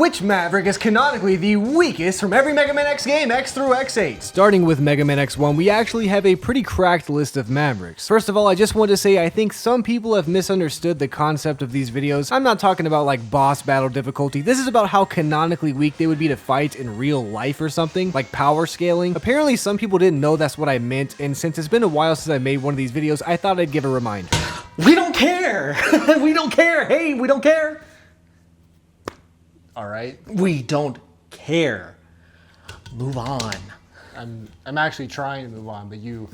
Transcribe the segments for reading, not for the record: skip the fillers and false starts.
which Maverick is canonically the weakest from every Mega Man X game, X through X8. Starting with Mega Man X1, we actually have a pretty cracked list of Mavericks. First of all, I just want to say I think some people have misunderstood the concept of these videos. I'm not talking about like boss battle difficulty. This is about how canonically weak they would be to fight in real life or something, like power scaling. Apparently some people didn't know that's what I meant, and since it's been a while since I made one of these videos, I thought I'd give a reminder. We don't care! We don't care! Hey, we don't care! All right. We don't care. Move on. I'm actually trying to move on, but you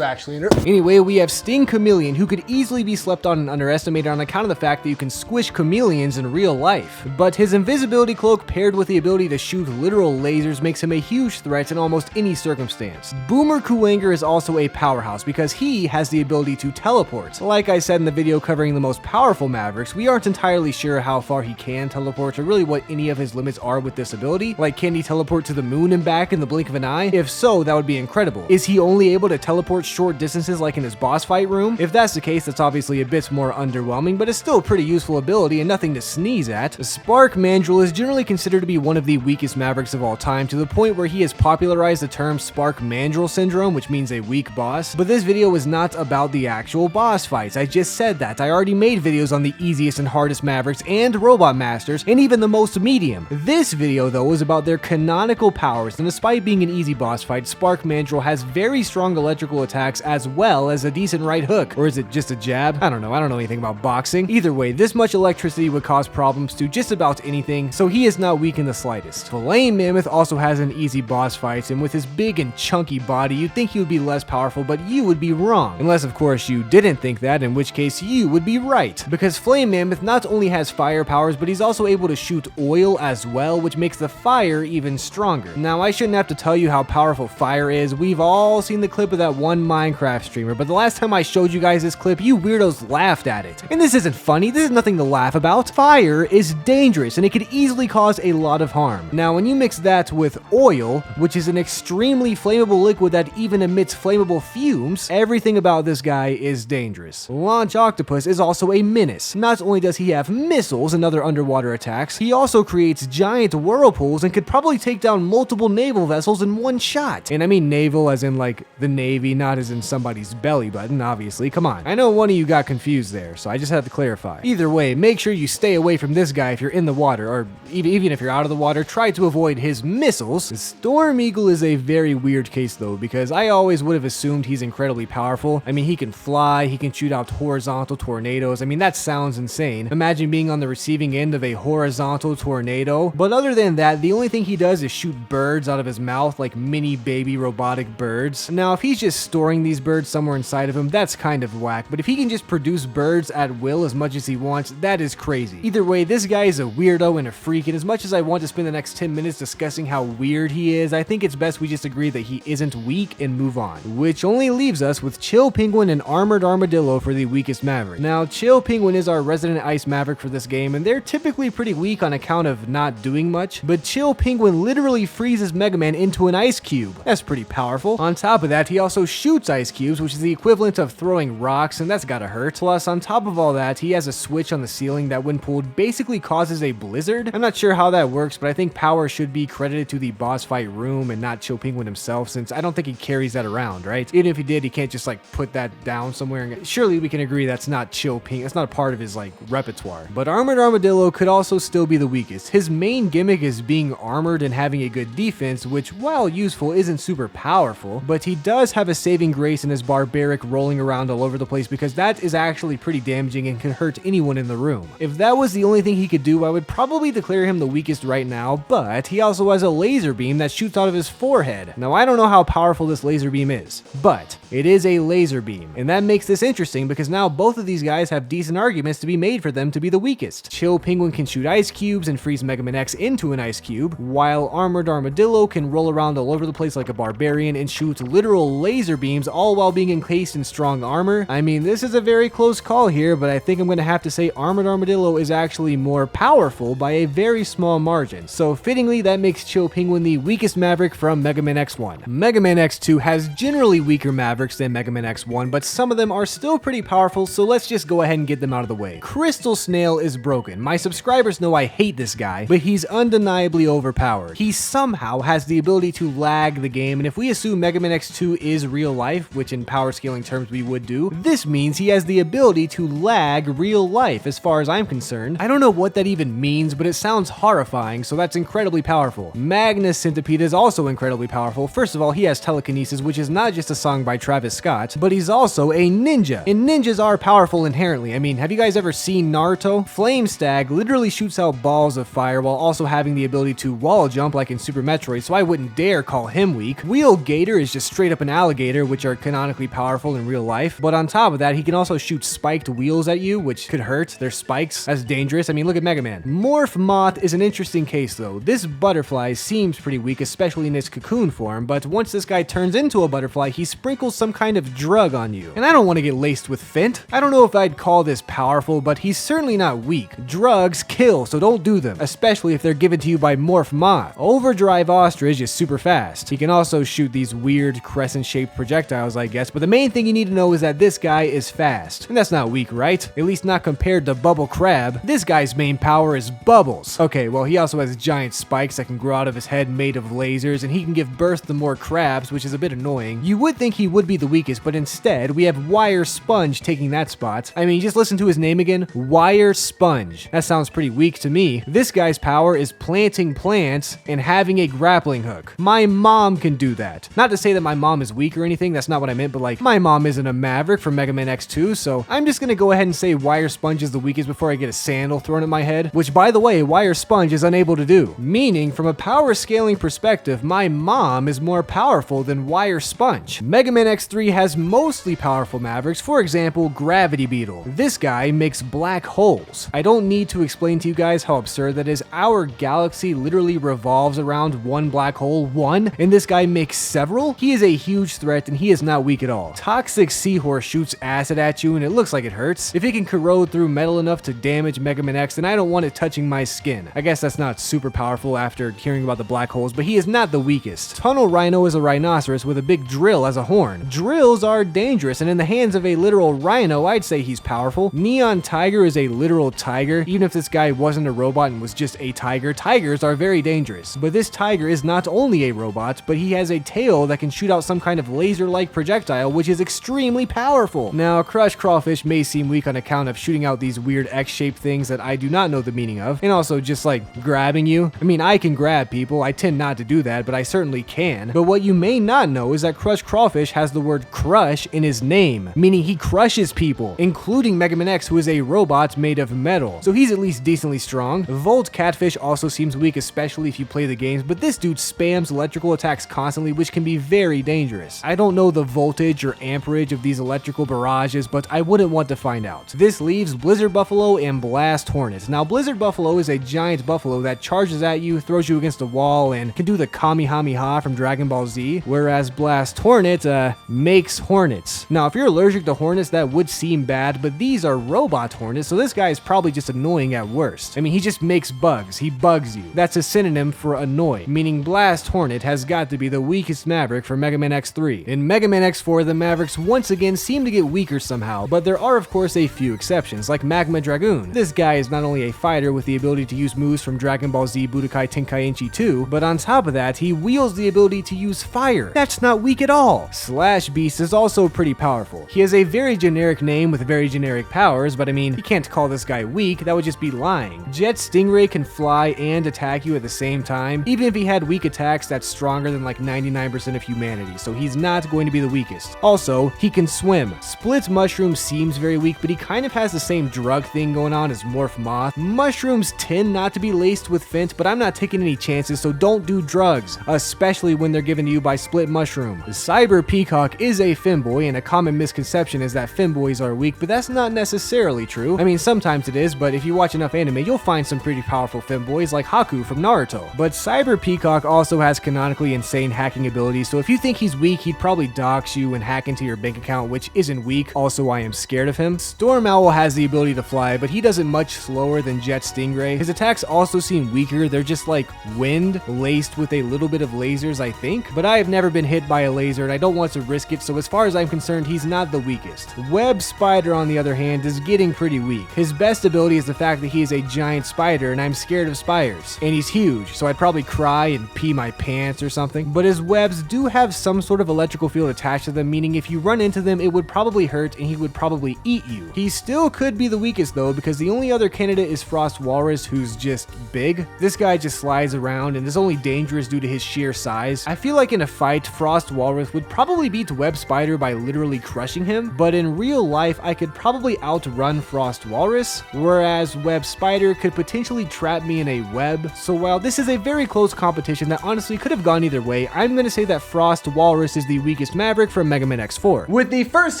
actually Anyway, we have Sting Chameleon, who could easily be slept on and underestimated on account of the fact that you can squish chameleons in real life. But his invisibility cloak paired with the ability to shoot literal lasers makes him a huge threat in almost any circumstance. Boomer Kuwanger is also a powerhouse because he has the ability to teleport. Like I said in the video covering the most powerful Mavericks, we aren't entirely sure how far he can teleport or really what any of his limits are with this ability. Like, can he teleport to the moon and back in the blink of an eye? If so, that would be incredible. Is he only able to teleport short distances like in his boss fight room? If that's the case, that's obviously a bit more underwhelming, but it's still a pretty useful ability and nothing to sneeze at. Spark Mandrill is generally considered to be one of the weakest Mavericks of all time, to the point where he has popularized the term Spark Mandrill Syndrome, which means a weak boss. But this video is not about the actual boss fights. I just said that. I already made videos on the easiest and hardest Mavericks and Robot Masters, and even the most medium. This video, though, is about their canonical powers, and despite being an easy boss fight, Spark Mandrill has very strong electrical attacks as well as a decent right hook. Or is it just a jab? I don't know anything about boxing. Either way, this much electricity would cause problems to just about anything, so he is not weak in the slightest. Flame Mammoth also has an easy boss fight, and with his big and chunky body, you'd think he would be less powerful, but you would be wrong. Unless, of course, you didn't think that, in which case you would be right. Because Flame Mammoth not only has fire powers, but he's also able to shoot oil as well, which makes the fire even stronger. Now, I shouldn't have to tell you how powerful fire is. We've all seen the clip of that one Minecraft streamer, but the last time I showed you guys this clip, you weirdos laughed at it. And this isn't funny, this is nothing to laugh about. Fire is dangerous, and it could easily cause a lot of harm. Now, when you mix that with oil, which is an extremely flammable liquid that even emits flammable fumes, everything about this guy is dangerous. Launch Octopus is also a menace. Not only does he have missiles and other underwater attacks, he also creates giant whirlpools and could probably take down multiple naval vessels in one shot. And I mean naval as in like the Navy, not as in somebody's belly button, obviously. Come on. I know one of you got confused there, so I just had to clarify. Either way, make sure you stay away from this guy if you're in the water, or even if you're out of the water, try to avoid his missiles. Storm Eagle is a very weird case though, because I always would have assumed he's incredibly powerful. I mean, he can fly, he can shoot out horizontal tornadoes. I mean, that sounds insane. Imagine being on the receiving end of a horizontal tornado. But other than that, the only thing he does is shoot birds out of his mouth, like mini baby robotic birds. Now, if he's just storing these birds somewhere inside of him, that's kind of whack, but if he can just produce birds at will as much as he wants, that is crazy. Either way, this guy is a weirdo and a freak, and as much as I want to spend the next 10 minutes discussing how weird he is, I think it's best we just agree that he isn't weak and move on. Which only leaves us with Chill Penguin and Armored Armadillo for the weakest Maverick. Now, Chill Penguin is our resident ice Maverick for this game, and they're typically pretty weak on account of not doing much, but Chill Penguin literally freezes Mega Man into an ice cube. That's pretty powerful. On top of that, he also shoots ice cubes, which is the equivalent of throwing rocks, and that's gotta hurt. Plus, on top of all that, he has a switch on the ceiling that when pulled basically causes a blizzard. I'm not sure how that works, but I think power should be credited to the boss fight room and not Chill Penguin himself, since I don't think he carries that around, right? Even if he did, he can't just like put that down somewhere. And surely we can agree that's not Chill Penguin. It's not a part of his like repertoire. But Armored Armadillo could also still be the weakest. His main gimmick is being armored and having a good defense, which while useful isn't super powerful, but he does have a saving grace in his barbaric rolling around all over the place, because that is actually pretty damaging and can hurt anyone in the room. If that was the only thing he could do, I would probably declare him the weakest right now, but he also has a laser beam that shoots out of his forehead. Now, I don't know how powerful this laser beam is, but it is a laser beam, and that makes this interesting because now both of these guys have decent arguments to be made for them to be the weakest. Chill Penguin can shoot ice cubes and freeze Mega Man X into an ice cube, while Armored Armadillo can roll around all over the place like a barbarian and shoot literal laser laser beams, all while being encased in strong armor. I mean, this is a very close call here, but I think I'm going to have to say Armored Armadillo is actually more powerful by a very small margin. So fittingly, that makes Chill Penguin the weakest Maverick from Mega Man X1. Mega Man X2 has generally weaker Mavericks than Mega Man X1, but some of them are still pretty powerful, so let's just go ahead and get them out of the way. Crystal Snail is broken. My subscribers know I hate this guy, but he's undeniably overpowered. He somehow has the ability to lag the game, and if we assume Mega Man X2 is real life, which in power scaling terms we would do, this means he has the ability to lag real life as far as I'm concerned. I don't know what that even means, but it sounds horrifying, so that's incredibly powerful. Magnus Centipede is also incredibly powerful. First of all, he has telekinesis, which is not just a song by Travis Scott, but he's also a ninja. And ninjas are powerful inherently. I mean, have you guys ever seen Naruto? Flame Stag literally shoots out balls of fire while also having the ability to wall jump like in Super Metroid, so I wouldn't dare call him weak. Wheel Gator is just straight up an alligator, which are canonically powerful in real life, but on top of that, he can also shoot spiked wheels at you, which could hurt. They're spikes. That's dangerous. I mean, look at Mega Man. Morph Moth is an interesting case though. This butterfly seems pretty weak, especially in its cocoon form, but once this guy turns into a butterfly, he sprinkles some kind of drug on you. And I don't want to get laced with Fent. I don't know if I'd call this powerful, but he's certainly not weak. Drugs kill, so don't do them, especially if they're given to you by Morph Moth. Overdrive Ostrich is super fast. He can also shoot these weird crescent-shaped projectiles, I guess, but the main thing you need to know is that this guy is fast. And that's not weak, right? At least not compared to Bubble Crab. This guy's main power is bubbles. Okay, well, he also has giant spikes that can grow out of his head made of lasers, and he can give birth to more crabs, which is a bit annoying. You would think he would be the weakest, but instead, we have Wire Sponge taking that spot. I mean, just listen to his name again. Wire Sponge. That sounds pretty weak to me. This guy's power is planting plants and having a grappling hook. My mom can do that. Not to say that my mom is weak or anything, that's not what I meant, but like, my mom isn't a Maverick from Mega Man X2, so I'm just gonna go ahead and say Wire Sponge is the weakest before I get a sandal thrown at my head, which by the way, Wire Sponge is unable to do. Meaning, from a power scaling perspective, my mom is more powerful than Wire Sponge. Mega Man X3 has mostly powerful Mavericks, for example, Gravity Beetle. This guy makes black holes. I don't need to explain to you guys how absurd that is. Our galaxy literally revolves around one black hole, and this guy makes several? He is a huge threat and he is not weak at all. Toxic Seahorse shoots acid at you and it looks like it hurts. If it can corrode through metal enough to damage Mega Man X, then I don't want it touching my skin. I guess that's not super powerful after hearing about the black holes, but he is not the weakest. Tunnel Rhino is a rhinoceros with a big drill as a horn. Drills are dangerous, and in the hands of a literal rhino, I'd say he's powerful. Neon Tiger is a literal tiger. Even if this guy wasn't a robot and was just a tiger, tigers are very dangerous. But this tiger is not only a robot, but he has a tail that can shoot out some kind of laser-like projectile, which is extremely powerful. Now, Crush Crawfish may seem weak on account of shooting out these weird X-shaped things that I do not know the meaning of, and also just like grabbing you. I mean, I can grab people. I tend not to do that, but I certainly can. But what you may not know is that Crush Crawfish has the word crush in his name, meaning he crushes people, including Mega Man X, who is a robot made of metal. So he's at least decently strong. Volt Catfish also seems weak, especially if you play the games, but this dude spams electrical attacks constantly, which can be very dangerous. I don't know the voltage or amperage of these electrical barrages, but I wouldn't want to find out. This leaves Blizzard Buffalo and Blast Hornet. Now, Blizzard Buffalo is a giant buffalo that charges at you, throws you against a wall, and can do the Kamehameha from Dragon Ball Z, whereas Blast Hornet makes hornets. Now, if you're allergic to hornets, that would seem bad, but these are robot hornets, so this guy is probably just annoying at worst. I mean, he just makes bugs. He bugs you. That's a synonym for annoy, meaning Blast Hornet has got to be the weakest Maverick for Mega Man X3. In Mega Man X4, the Mavericks once again seem to get weaker somehow, but there are of course a few exceptions, like Magma Dragoon. This guy is not only a fighter with the ability to use moves from Dragon Ball Z Budokai Tenkaichi 2, but on top of that, he wields the ability to use fire. That's not weak at all. Slash Beast is also pretty powerful. He has a very generic name with very generic powers, but I mean, you can't call this guy weak, that would just be lying. Jet Stingray can fly and attack you at the same time. Even if he had weak attacks, that's stronger than like 99% of humanity, so he's not going to be the weakest. Also, he can swim. Split Mushroom seems very weak, but he kind of has the same drug thing going on as Morph Moth. Mushrooms tend not to be laced with Fent, but I'm not taking any chances, so don't do drugs, especially when they're given to you by Split Mushroom. The Cyber Peacock is a femboy, and a common misconception is that femboys are weak, but that's not necessarily true. I mean, sometimes it is, but if you watch enough anime, you'll find some pretty powerful femboys like from Naruto. But Cyber Peacock also has canonically insane hacking abilities, so if you think he's weak, he'd probably dox you and hack into your bank account, which isn't weak. Also, I am scared of him. Storm Owl has the ability to fly, but he does it much slower than Jet Stingray. His attacks also seem weaker. They're just like wind laced with a little bit of lasers, I think. But I have never been hit by a laser and I don't want to risk it, so as far as I'm concerned, he's not the weakest. Web Spider, on the other hand, is getting pretty weak. His best ability is the fact that he is a giant spider and I'm scared of spiders. And he's huge, so I'd probably cry and pee my pants or something. But his webs do have some sort of electrical field attached to them, meaning if you run into them, it would probably hurt and he would probably eat you. He still could be the weakest though, because the only other candidate is Frost Walrus, who's just big. This guy just slides around and is only dangerous due to his sheer size. I feel like in a fight, Frost Walrus would probably beat Web Spider by literally crushing him, but in real life, I could probably outrun Frost Walrus, whereas Web Spider could potentially trap me in a web. So while this is a very close competition that honestly could have gone either way, I'm going to say that Frost Walrus is the weakest Maverick from Mega Man X4. With the first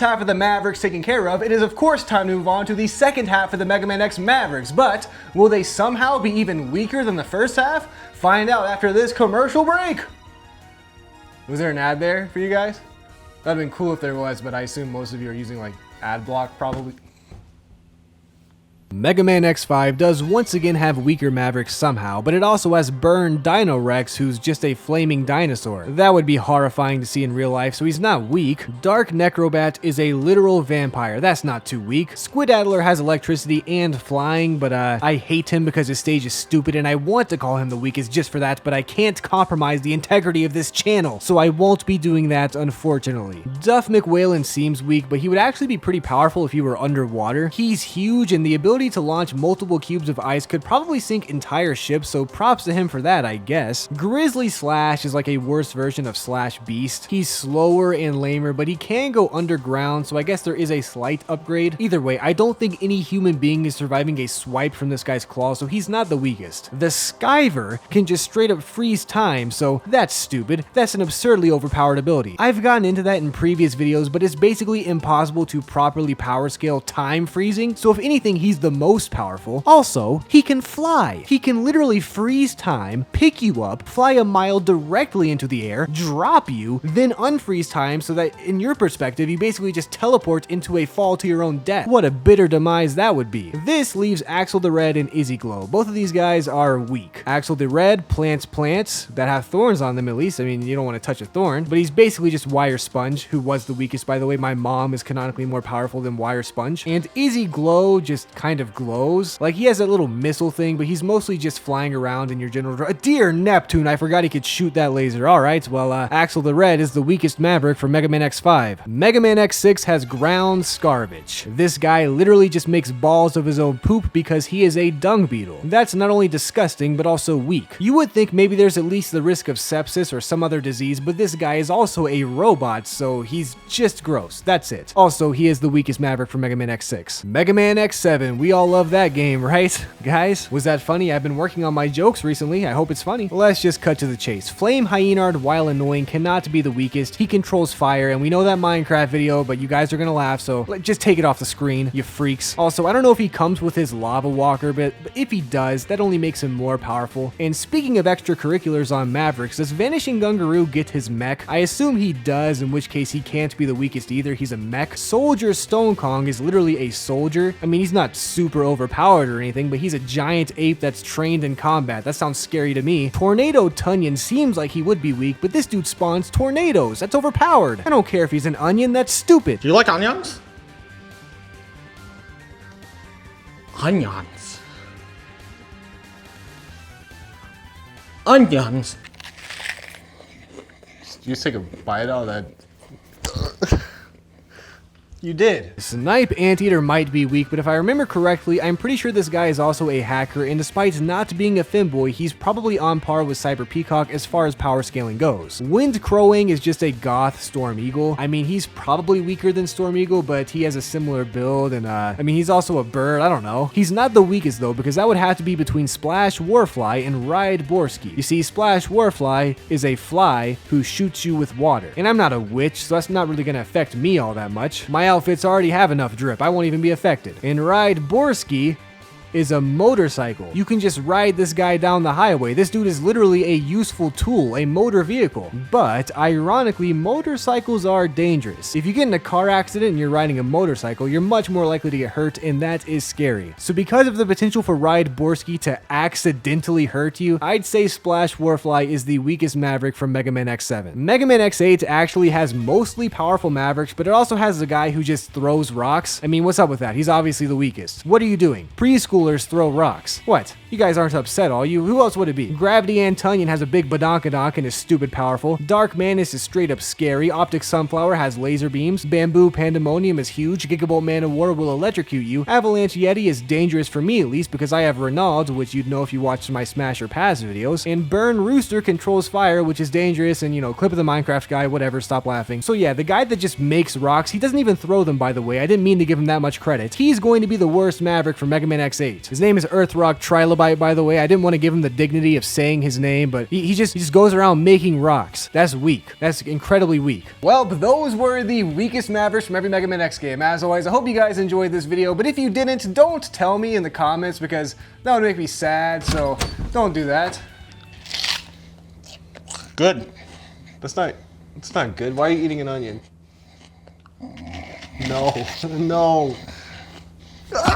half of the Mavericks taken care of, it is of course time to move on to the second half of the Mega Man X Mavericks, but will they somehow be even weaker than the first half? Find out after this commercial break! Was there an ad there for you guys? That'd been cool if there was, but I assume most of you are using like ad block probably. Mega Man X5 does once again have weaker Mavericks somehow, but it also has Burn Dino Rex, who's just a flaming dinosaur. That would be horrifying to see in real life, so he's not weak. Dark Necrobat is a literal vampire. That's not too weak. Squidaddler has electricity and flying, but I hate him because his stage is stupid and I want to call him the weakest just for that, but I can't compromise the integrity of this channel, so I won't be doing that, unfortunately. Duff McWhalen seems weak, but he would actually be pretty powerful if he were underwater. He's huge, and the ability to launch multiple cubes of ice could probably sink entire ships, so props to him for that, I guess. Grizzly Slash is like a worse version of Slash Beast. He's slower and lamer, but he can go underground, so I guess there is a slight upgrade. Either way, I don't think any human being is surviving a swipe from this guy's claw, so he's not the weakest. The Skyver can just straight up freeze time, so that's stupid. That's an absurdly overpowered ability. I've gotten into that in previous videos, but it's basically impossible to properly power scale time freezing, so if anything, he's the most powerful. Also, he can fly. He can literally freeze time, pick you up, fly a mile directly into the air, drop you, then unfreeze time so that in your perspective, you basically just teleport into a fall to your own death. What a bitter demise that would be. This leaves Axel the Red and Izzy Glow. Both of these guys are weak. Axel the Red plants plants that have thorns on them at least. I mean, you don't want to touch a thorn, but he's basically just Wire Sponge, who was the weakest, by the way. My mom is canonically more powerful than Wire Sponge. And Izzy Glow just kind of glows. Like, he has that little missile thing, but he's mostly just flying around in your general... Dear Neptune, I forgot he could shoot that laser. Alright, well, Axel the Red is the weakest Maverick for Mega Man X5. Mega Man X6 has Ground Scarvage. This guy literally just makes balls of his own poop because he is a dung beetle. That's not only disgusting, but also weak. You would think maybe there's at least the risk of sepsis or some other disease, but this guy is also a robot, so he's just gross. That's it. Also, he is the weakest Maverick for Mega Man X6. Mega Man X7, we all love that game, right? Guys, was that funny? I've been working on my jokes recently. I hope it's funny. Let's just cut to the chase. Flame Hyenard, while annoying, cannot be the weakest. He controls fire, and we know that Minecraft video, but you guys are gonna laugh, so just take it off the screen, you freaks. Also, I don't know if he comes with his Lava Walker, but if he does, that only makes him more powerful. And speaking of extracurriculars on Mavericks, does Vanishing Gungaroo get his mech? I assume he does, in which case he can't be the weakest either. He's a mech. Soldier Stone Kong is literally a soldier. I mean, he's not super overpowered or anything, but he's a giant ape that's trained in combat. That sounds scary to me. Tornado Tunyon seems like he would be weak, but this dude spawns tornadoes. That's overpowered. I don't care if he's an onion. That's stupid. Do you like onions? Onions. Onions. You just take a bite out of that. You did. Snipe Anteater might be weak, but if I remember correctly, I'm pretty sure this guy is also a hacker, and despite not being a femboy, he's probably on par with Cyber Peacock as far as power scaling goes. Wind Crowing is just a goth Storm Eagle. I mean, he's probably weaker than Storm Eagle, but he has a similar build, and I mean, he's also a bird. I don't know. He's not the weakest though, because that would have to be between Splash Warfly and Ride Borsky. You see, Splash Warfly is a fly who shoots you with water, and I'm not a witch, so that's not really gonna affect me all that much. My outfits already have enough drip. I won't even be affected. And Ride Borsky is a motorcycle. You can just ride this guy down the highway. This dude is literally a useful tool, a motor vehicle. But ironically, motorcycles are dangerous. If you get in a car accident and you're riding a motorcycle, you're much more likely to get hurt, and that is scary. So because of the potential for Ride Borsky to accidentally hurt you, I'd say Splash Warfly is the weakest Maverick from Mega Man X7. Mega Man X8 actually has mostly powerful Mavericks, but it also has a guy who just throws rocks. I mean, what's up with that? He's obviously the weakest. What are you doing? Preschoolers throw rocks. What? You guys aren't upset, are you? Who else would it be? Gravity Antonian has a big badonkadonk and is stupid powerful. Dark Manus is straight up scary. Optic Sunflower has laser beams. Bamboo Pandemonium is huge. Gigabolt Man of War will electrocute you. Avalanche Yeti is dangerous for me, at least, because I have Renaud, which you'd know if you watched my Smash or Pass videos. And Burn Rooster controls fire, which is dangerous, and clip of the Minecraft guy, whatever, stop laughing. So yeah, the guy that just makes rocks, he doesn't even throw them, by the way. I didn't mean to give him that much credit. He's going to be the worst Maverick from Mega Man X8. His name is Earthrock Trilobite, by the way. I didn't want to give him the dignity of saying his name, but he just goes around making rocks. That's weak. That's incredibly weak. Well, but those were the weakest Mavericks from every Mega Man X game. As always, I hope you guys enjoyed this video, but if you didn't, don't tell me in the comments because that would make me sad, so don't do that. Good. That's not good. Why are you eating an onion? No, no.